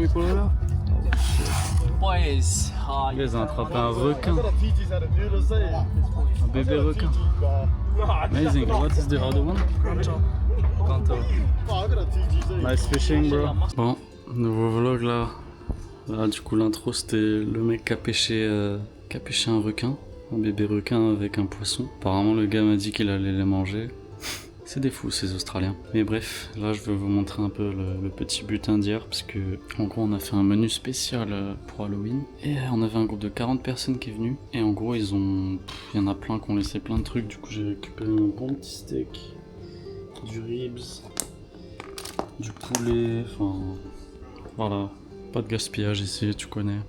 people là? Boys, Ils ont attrapé un requin. Un bébé requin. Amazing. What is the other one? Kanto. Nice fishing, bro. Bon, nouveau vlog là. Là, du coup, l'intro c'était le mec qui a pêché un requin. Un bébé requin avec un poisson. Apparemment, le gars m'a dit qu'il allait les manger. C'est des fous ces Australiens. Mais bref, là je vais vous montrer un peu le petit butin d'hier parce que en gros on a fait un menu spécial pour Halloween et on avait un groupe de 40 personnes qui est venu et en gros il y en a plein qui ont laissé plein de trucs. Du coup j'ai récupéré un bon petit steak, du ribs, du poulet, enfin voilà, pas de gaspillage ici, tu connais.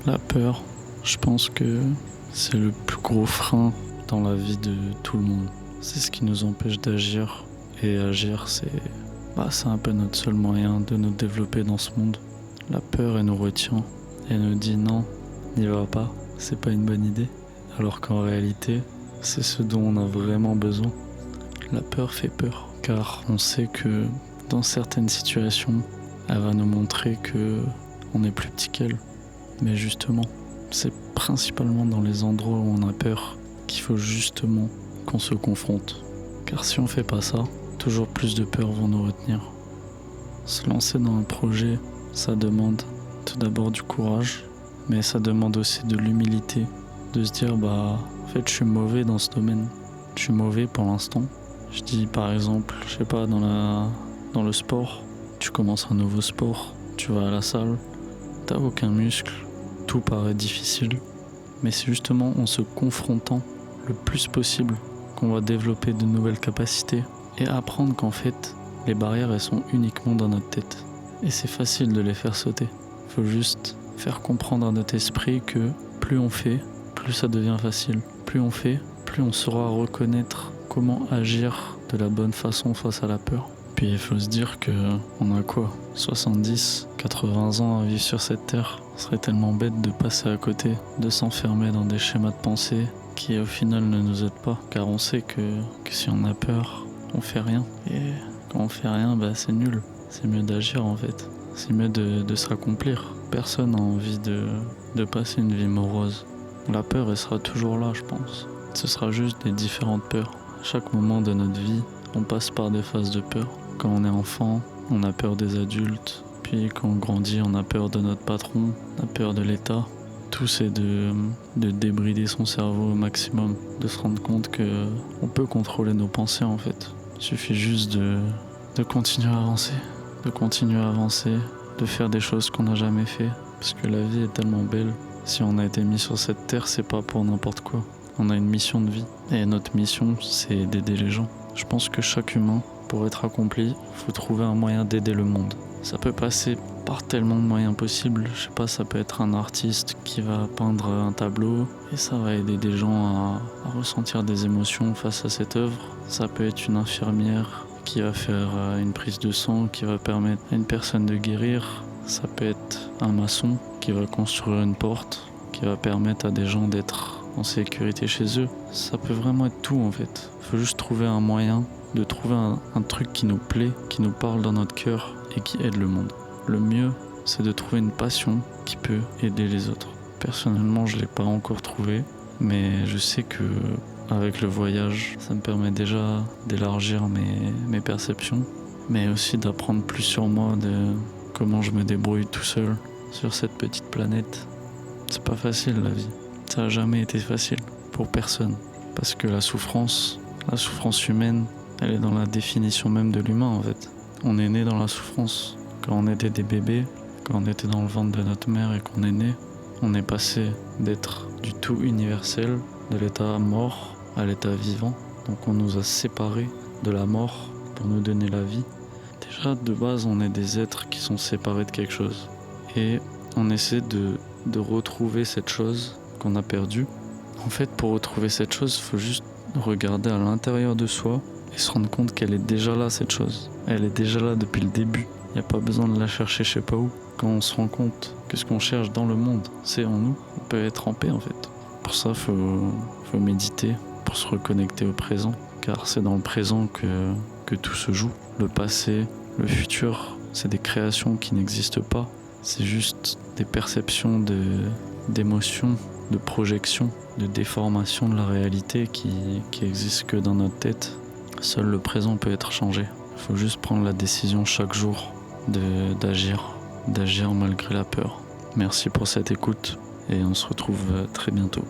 La peur, je pense que c'est le plus gros frein dans la vie de tout le monde. C'est ce qui nous empêche d'agir. Et agir, c'est un peu notre seul moyen de nous développer dans ce monde. La peur, elle nous retient. Elle nous dit non, n'y va pas, c'est pas une bonne idée. Alors qu'en réalité, c'est ce dont on a vraiment besoin. La peur fait peur, car on sait que dans certaines situations, elle va nous montrer que on est plus petit qu'elle. Mais justement, c'est principalement dans les endroits où on a peur qu'il faut justement qu'on se confronte. Car si on fait pas ça, toujours plus de peurs vont nous retenir. Se lancer dans un projet, ça demande tout d'abord du courage, mais ça demande aussi de l'humilité, de se dire en fait je suis mauvais dans ce domaine, je suis mauvais pour l'instant. Je dis par exemple, je sais pas, dans le sport, tu commences un nouveau sport, tu vas à la salle, t'as aucun muscle, tout paraît difficile, mais c'est justement en se confrontant le plus possible qu'on va développer de nouvelles capacités et apprendre qu'en fait, les barrières elles sont uniquement dans notre tête. Et c'est facile de les faire sauter. Faut juste faire comprendre à notre esprit que plus on fait, plus ça devient facile. Plus on fait, plus on saura reconnaître comment agir de la bonne façon face à la peur. Puis il faut se dire que on a quoi, 70, 80 ans à vivre sur cette terre. Ce serait tellement bête de passer à côté, de s'enfermer dans des schémas de pensée qui au final ne nous aident pas. Car on sait que si on a peur, on fait rien. Et quand on fait rien, c'est nul. C'est mieux d'agir en fait. C'est mieux de se raccomplir. Personne n'a envie de passer une vie morose. La peur, elle sera toujours là, je pense. Ce sera juste des différentes peurs. À chaque moment de notre vie, on passe par des phases de peur. Quand on est enfant, on a peur des adultes. Puis quand on grandit, on a peur de notre patron, on a peur de l'État. Tout c'est de débrider son cerveau au maximum, de se rendre compte qu'on peut contrôler nos pensées en fait. Il suffit juste de continuer à avancer, de faire des choses qu'on n'a jamais fait. Parce que la vie est tellement belle. Si on a été mis sur cette terre, c'est pas pour n'importe quoi. On a une mission de vie. Et notre mission, c'est d'aider les gens. Je pense que chaque humain, pour être accompli, il faut trouver un moyen d'aider le monde. Ça peut passer par tellement de moyens possibles. Je sais pas, ça peut être un artiste qui va peindre un tableau et ça va aider des gens à ressentir des émotions face à cette œuvre. Ça peut être une infirmière qui va faire une prise de sang qui va permettre à une personne de guérir. Ça peut être un maçon qui va construire une porte qui va permettre à des gens d'être en sécurité chez eux. Ça peut vraiment être tout en fait. Il faut juste trouver un moyen de trouver un truc qui nous plaît, qui nous parle dans notre cœur et qui aide le monde. Le mieux, c'est de trouver une passion qui peut aider les autres. Personnellement, je ne l'ai pas encore trouvé, mais je sais que avec le voyage, ça me permet déjà d'élargir mes perceptions, mais aussi d'apprendre plus sur moi, de comment je me débrouille tout seul sur cette petite planète. C'est pas facile la vie. Ça n'a jamais été facile pour personne, parce que la souffrance humaine, elle est dans la définition même de l'humain en fait. On est né dans la souffrance. Quand on était des bébés, quand on était dans le ventre de notre mère et qu'on est né, on est passé d'être du tout universel, de l'état mort à l'état vivant. Donc on nous a séparés de la mort pour nous donner la vie. Déjà de base on est des êtres qui sont séparés de quelque chose. Et on essaie de retrouver cette chose qu'on a perdue. En fait pour retrouver cette chose, il faut juste de regarder à l'intérieur de soi et se rendre compte qu'elle est déjà là, cette chose. Elle est déjà là depuis le début. Il n'y a pas besoin de la chercher je sais pas où. Quand on se rend compte que ce qu'on cherche dans le monde, c'est en nous, on peut être en paix en fait. Pour ça, faut méditer, pour se reconnecter au présent. Car c'est dans le présent que tout se joue. Le passé, le futur, c'est des créations qui n'existent pas. C'est juste des perceptions d'émotions, de projections, de déformations de la réalité qui existent que dans notre tête. Seul le présent peut être changé. Il faut juste prendre la décision chaque jour d'agir malgré la peur. Merci pour cette écoute et on se retrouve très bientôt.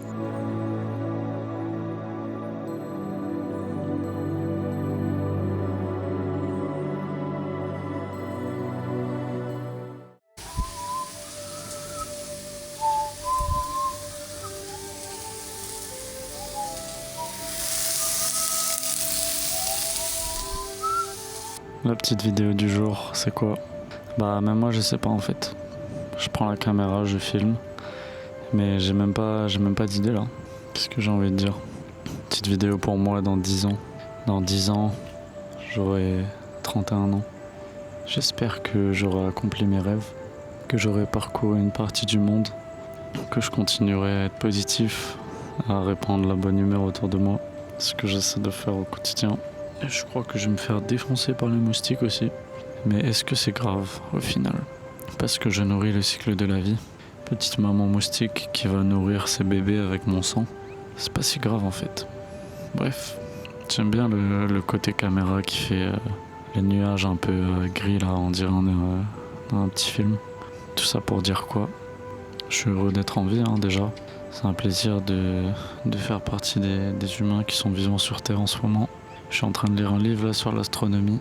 La petite vidéo du jour, c'est quoi? Bah même moi je sais pas en fait. Je prends la caméra, je filme, mais j'ai même pas d'idée là. Qu'est-ce que j'ai envie de dire? Petite vidéo pour moi dans 10 ans. Dans 10 ans, j'aurai 31 ans. J'espère que j'aurai accompli mes rêves, que j'aurai parcouru une partie du monde, que je continuerai à être positif, à répandre la bonne humeur autour de moi. Ce que j'essaie de faire au quotidien. Et je crois que je vais me faire défoncer par les moustiques aussi. Mais est-ce que c'est grave au final? Parce que je nourris le cycle de la vie. Petite maman moustique qui va nourrir ses bébés avec mon sang. C'est pas si grave en fait. Bref, j'aime bien le côté caméra qui fait les nuages un peu gris là, on dirait on est dans un petit film. Tout ça pour dire quoi? Je suis heureux d'être en vie déjà. C'est un plaisir de faire partie des humains qui sont vivants sur Terre en ce moment. Je suis en train de lire un livre là sur l'astronomie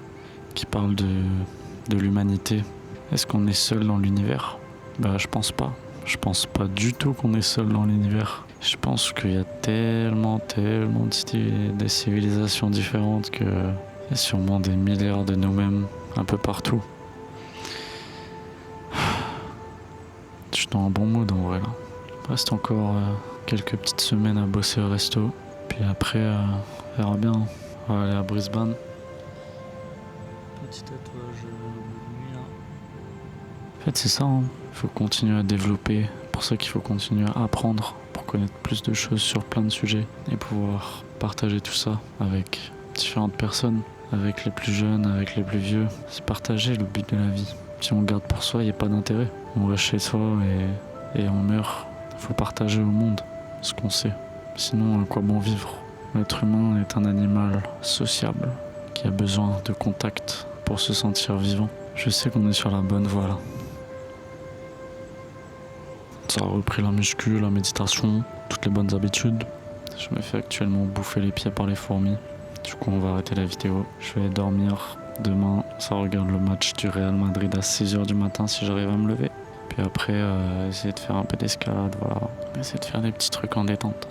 qui parle de l'humanité. Est-ce qu'on est seul dans l'univers? Bah je pense pas. Je pense pas du tout qu'on est seul dans l'univers. Je pense qu'il y a tellement des civilisations différentes qu'il y a sûrement des milliards de nous-mêmes un peu partout. Je suis dans un bon mood en vrai là. Il reste encore quelques petites semaines à bosser au resto. Puis après, on verra bien. On va aller à Brisbane. Petit tatouage de nuit là. En fait c'est ça, il faut continuer à développer. Pour ça qu'il faut continuer à apprendre pour connaître plus de choses sur plein de sujets et pouvoir partager tout ça avec différentes personnes, avec les plus jeunes, avec les plus vieux. C'est partager le but de la vie. Si on garde pour soi, il n'y a pas d'intérêt. On reste chez soi et on meurt. Il faut partager au monde ce qu'on sait. Sinon, à quoi bon vivre? L'être humain est un animal sociable qui a besoin de contact pour se sentir vivant. Je sais qu'on est sur la bonne voie là. Ça a repris la muscu, la méditation, toutes les bonnes habitudes. Je me fais actuellement bouffer les pieds par les fourmis. Du coup, on va arrêter la vidéo. Je vais dormir. Demain, ça regarde le match du Real Madrid à 6h du matin si j'arrive à me lever. Puis après, essayer de faire un peu d'escalade, voilà. Essayer de faire des petits trucs en détente.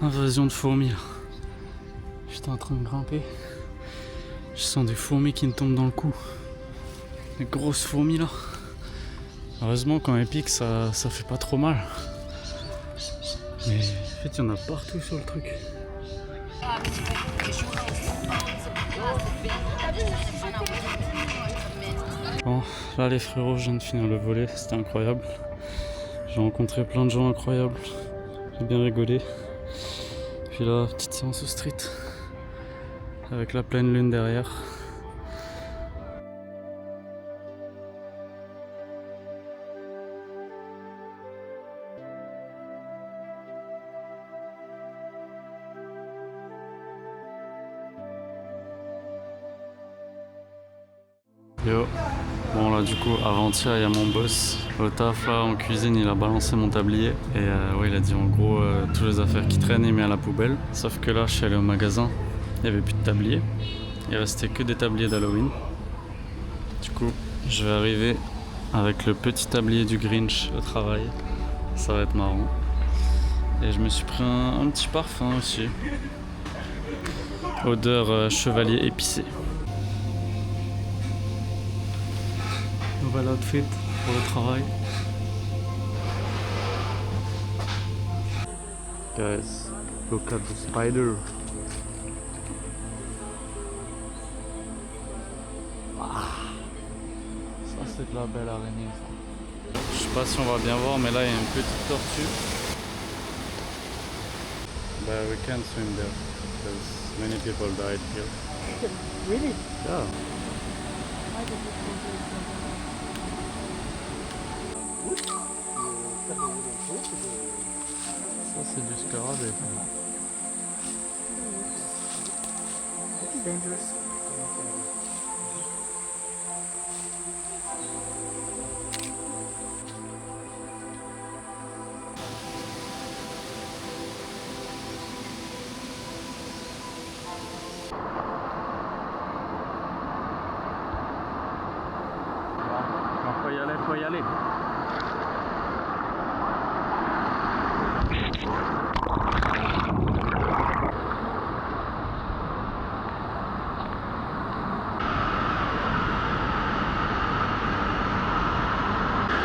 Invasion de fourmis là. J'étais en train de grimper. Je sens des fourmis qui me tombent dans le cou. Des grosses fourmis là. Heureusement quand elles piquent ça fait pas trop mal. Mais en fait il y en a partout sur le truc. Bon, là les frérots, je viens de finir le volley, c'était incroyable. J'ai rencontré plein de gens incroyables. J'ai bien rigolé. Puis là, petite séance au street avec la pleine lune derrière. Yo, bon là du coup avant-hier il y a mon boss au taf là en cuisine, il a balancé mon tablier et ouais, il a dit en gros toutes les affaires qui traînent il met à la poubelle. Sauf que là je suis allé au magasin, il n'y avait plus de tablier, il restait que des tabliers d'Halloween. Du coup je vais arriver avec le petit tablier du Grinch au travail, ça va être marrant. Et je me suis pris un petit parfum aussi, odeur chevalier épicé. Nouvel outfit pour le travail. Guys, look at the spider. Ça c'est de la belle araignée ça. Je sais pas si on va bien voir mais là il y a une petite tortue. But we can't swim there because many people died here. Really? Yeah. Ça c'est du scarabée. It's dangerous. Faut y aller.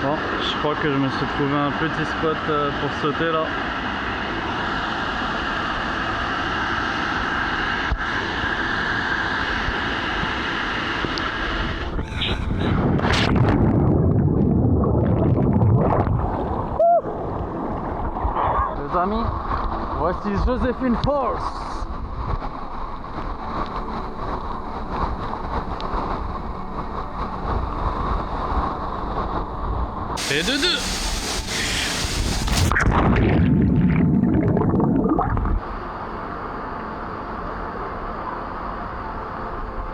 Bon, je crois que je me suis trouvé un petit spot pour sauter là. Les amis, voici Joséphine Falls. Et de deux.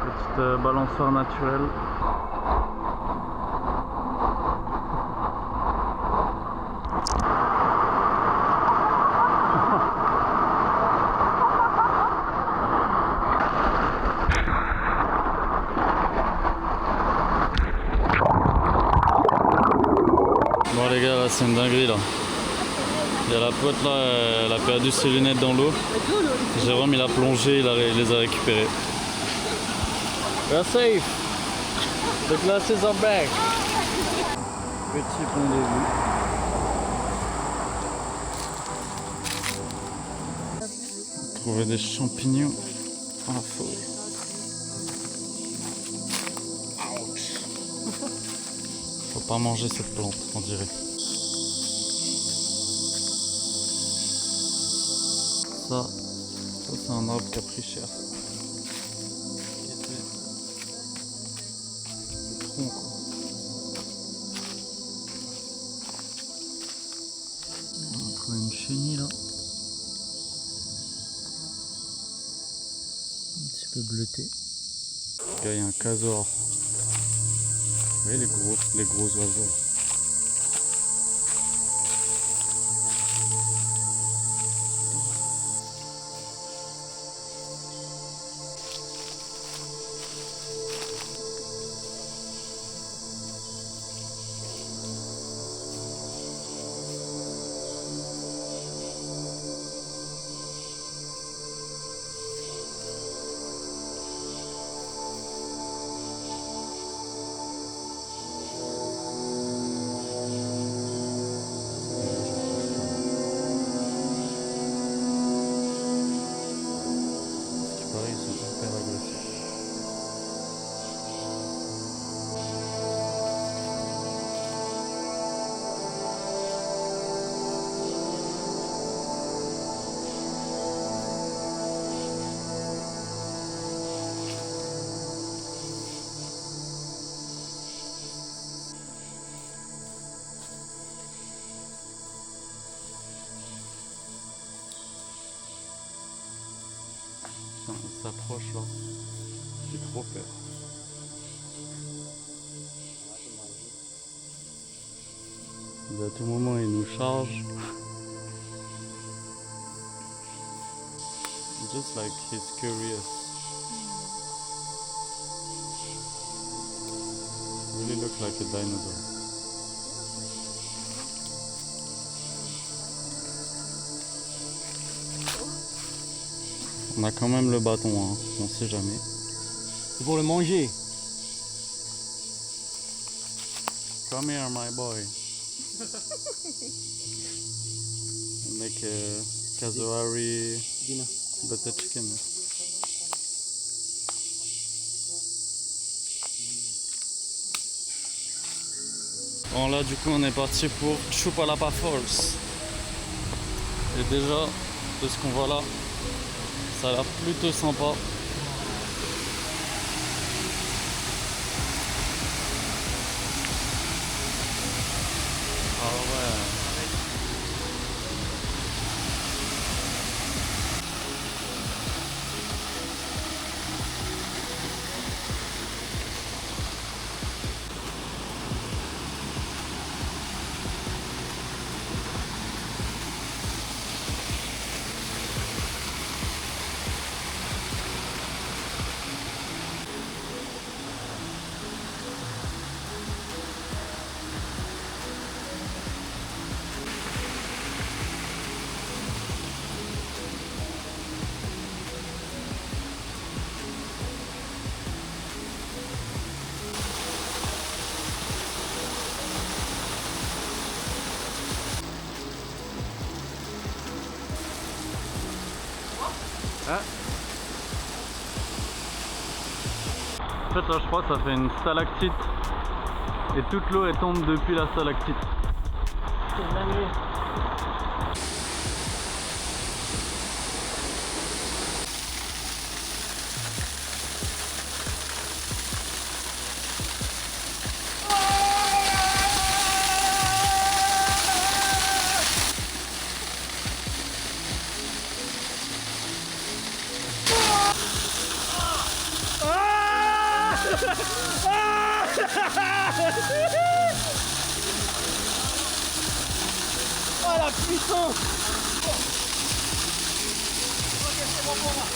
Petite balançoire naturelle. Bon les gars, là c'est une dinguerie là. Il y a la pote là, elle a perdu ses lunettes dans l'eau. Jérôme il a plongé, il les a récupérées. We're safe. The glasses are back. Petit rendez-vous. Trouver des champignons dans la forêt. Faut pas manger cette plante, on dirait. Ça c'est un arbre qui a pris cher. Qui était le tronc quoi. On a trouvé une chenille là. Un petit peu bleuté. Là il y a un casor. Vous voyez les gros oiseaux. s'approche là. J'ai trop peur. À tout moment il nous charge. Just like he's curious. Really look like a dinosaur. On a quand même le bâton, hein. On sait jamais. C'est pour le manger. Come here, my boy. Make a cazuari Dina. butter chicken. Bon là du coup on est parti pour Chupalapa Falls. Et déjà de ce qu'on voit là, ça a l'air plutôt sympa. Ah ouais. Ah. En fait là je crois que ça fait une stalactite et toute l'eau elle tombe depuis la stalactite. C'est dingue. Oh la puissance! Ok, c'est bon pour moi.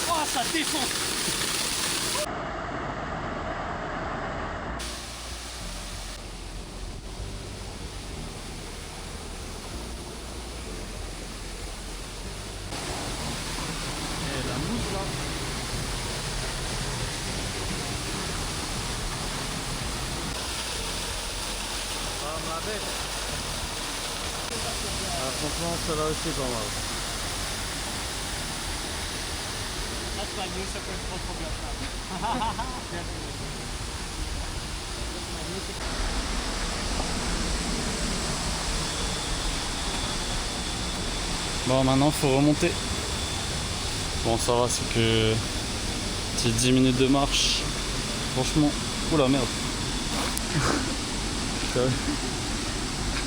Oh, ça défonce! Et la mousse là. Ah, franchement, celle-là aussi pas mal. That's my new separate photograph now. Bon, maintenant faut remonter. Bon, ça va, c'est que c'est 10 minutes de marche. Franchement, oh la merde. Sorry.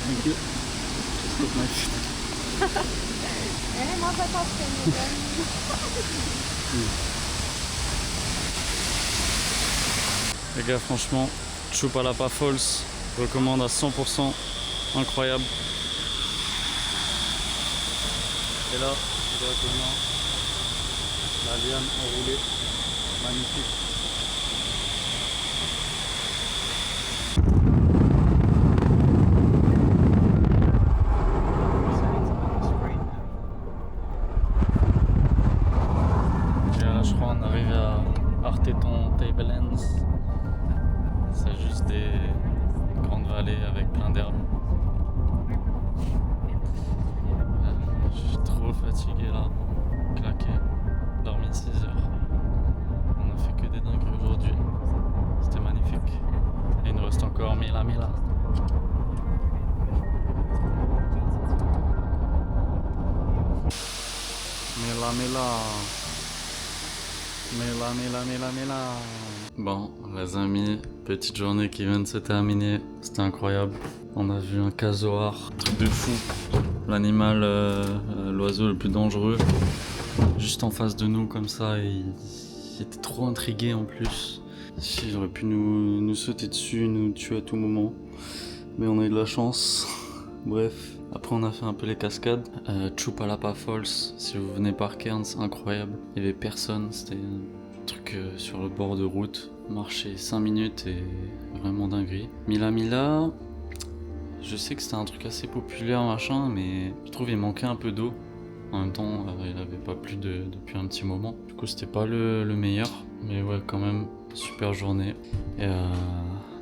Thank you. Just took my shit. Moi, pas tant que Les gars, franchement, Chupalapa Falls, je recommande à 100%. Incroyable. Et là, directement, la liane enroulée. Magnifique. Je crois qu'on est arrivé à Arteton Tablelands. C'est juste des grandes vallées avec plein d'herbes. Je suis trop fatigué là, claqué, dormi 6 heures. On a fait que des dingueries aujourd'hui. C'était magnifique. Et il nous reste encore Mila Mila. Mila Mila. Mila. Bon, les amis, petite journée qui vient de se terminer. C'était incroyable. On a vu un casoar, truc de fou. L'animal, l'oiseau le plus dangereux. juste en face de nous comme ça et il était trop intrigué en plus. Il aurait pu nous sauter dessus, nous tuer à tout moment. Mais on a eu de la chance. Bref, après on a fait un peu les cascades. Chupalapa Falls, si vous venez par Cairns, c'est incroyable. Il y avait personne, c'était un truc sur le bord de route. Marcher 5 minutes et vraiment dinguerie. Mila Mila, je sais que c'était un truc assez populaire machin, mais je trouve il manquait un peu d'eau. En même temps, il avait pas plu depuis un petit moment. Du coup, c'était pas le meilleur. Mais ouais, quand même, super journée. Et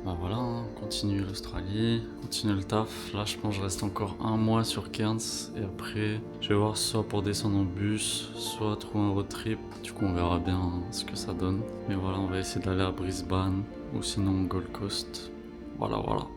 bah voilà, hein, continue l'Australie, continue le taf. Là, je pense que je reste encore 1 mois sur Cairns. Et après, je vais voir soit pour descendre en bus, soit trouver un road trip. Du coup, on verra bien ce que ça donne. Mais voilà, on va essayer d'aller à Brisbane ou sinon Gold Coast. Voilà, voilà.